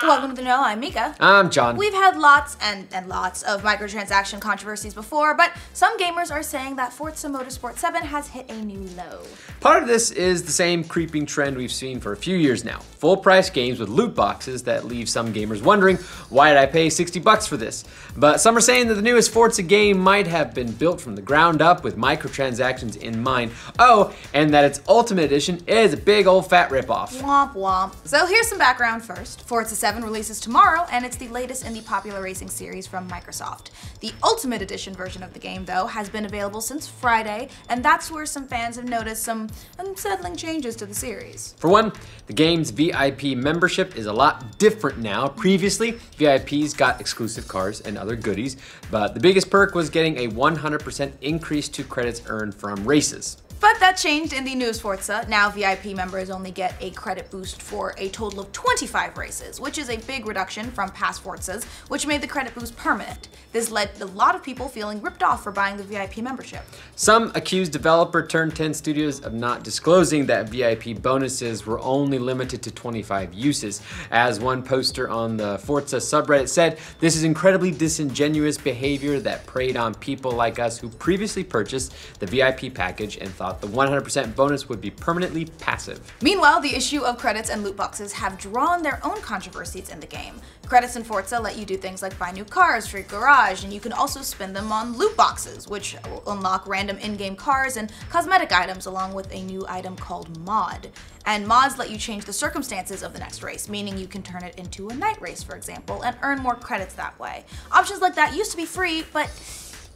Welcome to the Know. I'm Mica. I'm John. We've had lots and lots of microtransaction controversies before, but some gamers are saying that Forza Motorsport 7 has hit a new low. Part of this is the same creeping trend we've seen for a few years now. Full-price games with loot boxes that leave some gamers wondering, why did I pay 60 bucks for this? But some are saying that the newest Forza game might have been built from the ground up with microtransactions in mind. Oh, and that its Ultimate Edition is a big old fat ripoff. Womp womp. So here's some background first. Forza 7 releases tomorrow, and it's the latest in the popular racing series from Microsoft. The Ultimate Edition version of the game, though, has been available since Friday, and that's where some fans have noticed some unsettling changes to the series. For one, the game's VIP membership is a lot different now. Previously, VIPs got exclusive cars and other goodies, but the biggest perk was getting a 100% increase to credits earned from races. But that changed in the newest Forza. Now VIP members only get a credit boost for a total of 25 races, which is a big reduction from past Forzas, which made the credit boost permanent. This led a lot of people feeling ripped off for buying the VIP membership. Some accused developer Turn 10 Studios of not disclosing that VIP bonuses were only limited to 25 uses. As one poster on the Forza subreddit said, this is incredibly disingenuous behavior that preyed on people like us who previously purchased the VIP package and thought the 100% bonus would be permanently passive. Meanwhile, the issue of credits and loot boxes have drawn their own controversies in the game. Credits in Forza let you do things like buy new cars for your garage, and you can also spend them on loot boxes, which will unlock random in-game cars and cosmetic items, along with a new item called Mod. And mods let you change the circumstances of the next race, meaning you can turn it into a night race, for example, and earn more credits that way. Options like that used to be free, but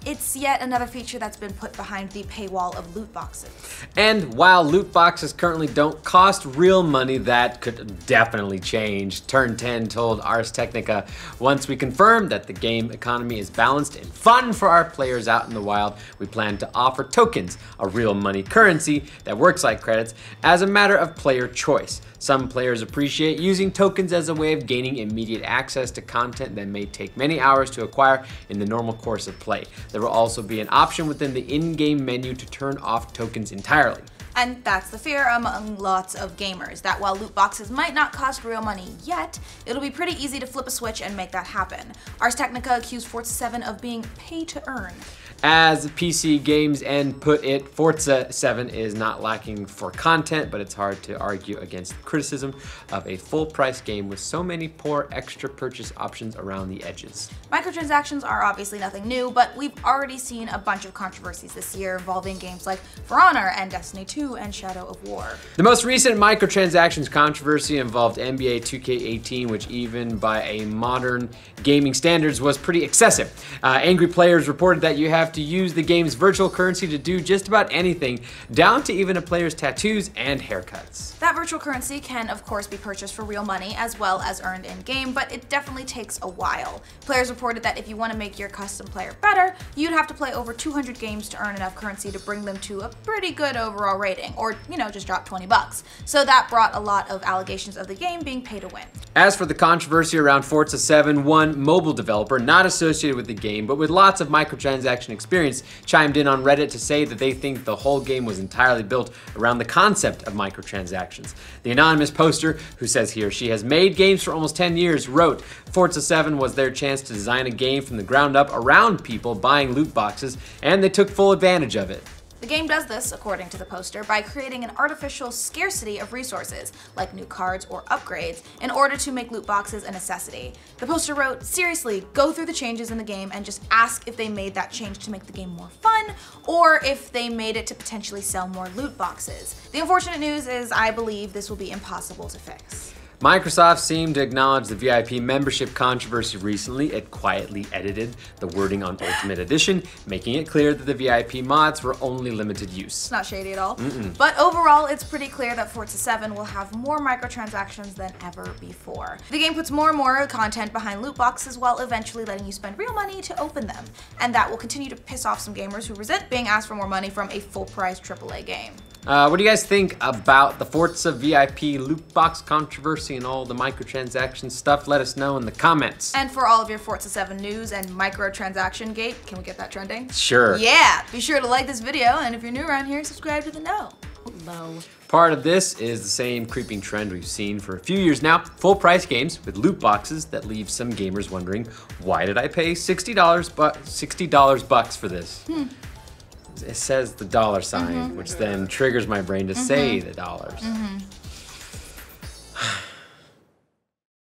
it's yet another feature that's been put behind the paywall of loot boxes. And while loot boxes currently don't cost real money, that could definitely change. Turn 10 told Ars Technica, once we confirm that the game economy is balanced and fun for our players out in the wild, we plan to offer tokens, a real money currency that works like credits, as a matter of player choice. Some players appreciate using tokens as a way of gaining immediate access to content that may take many hours to acquire in the normal course of play. There will also be an option within the in-game menu to turn off tokens entirely. And that's the fear among lots of gamers, that while loot boxes might not cost real money yet, it'll be pretty easy to flip a switch and make that happen. Ars Technica accused Forza 7 of being pay to earn. As PC Games End put it, Forza 7 is not lacking for content, but it's hard to argue against the criticism of a full-price game with so many poor extra purchase options around the edges. Microtransactions are obviously nothing new, but we've already seen a bunch of controversies this year involving games like For Honor and Destiny 2 and Shadow of War. The most recent microtransactions controversy involved NBA 2K18, which even by a modern gaming standards was pretty excessive. Angry players reported that you have to use the game's virtual currency to do just about anything, down to even a player's tattoos and haircuts. That virtual currency can, of course, be purchased for real money as well as earned in-game, but it definitely takes a while. Players reported that if you want to make your custom player better, you'd have to play over 200 games to earn enough currency to bring them to a pretty good overall rating, or, you know, just drop 20 bucks. So that brought a lot of allegations of the game being pay to win. As for the controversy around Forza 7, one mobile developer not associated with the game, but with lots of microtransaction experience, chimed in on Reddit to say that they think the whole game was entirely built around the concept of microtransactions. The anonymous poster, who says he or she has made games for almost 10 years, wrote, Forza 7 was their chance to design a game from the ground up around people buying loot boxes, and they took full advantage of it. The game does this, according to the poster, by creating an artificial scarcity of resources, like new cards or upgrades, in order to make loot boxes a necessity. The poster wrote, seriously, go through the changes in the game and just ask if they made that change to make the game more fun, or if they made it to potentially sell more loot boxes. The unfortunate news is I believe this will be impossible to fix. Microsoft seemed to acknowledge the VIP membership controversy recently. It quietly edited the wording on Ultimate Edition, making it clear that the VIP mods were only limited use. It's not shady at all. But overall, it's pretty clear that Forza 7 will have more microtransactions than ever before. The game puts more and more content behind loot boxes while eventually letting you spend real money to open them. And that will continue to piss off some gamers who resent being asked for more money from a full-price AAA game. What do you guys think about the Forza VIP loot box controversy and all the microtransaction stuff? Let us know in the comments. And for all of your Forza 7 news and microtransaction gate, can we get that trending? Sure. Yeah, be sure to like this video, and if you're new around here, subscribe to the Know. Low. Part of this is the same creeping trend we've seen for a few years now. Full price games with loot boxes that leave some gamers wondering, why did I pay $60 bucks for this? It says the dollar sign, which then triggers my brain to say the dollars.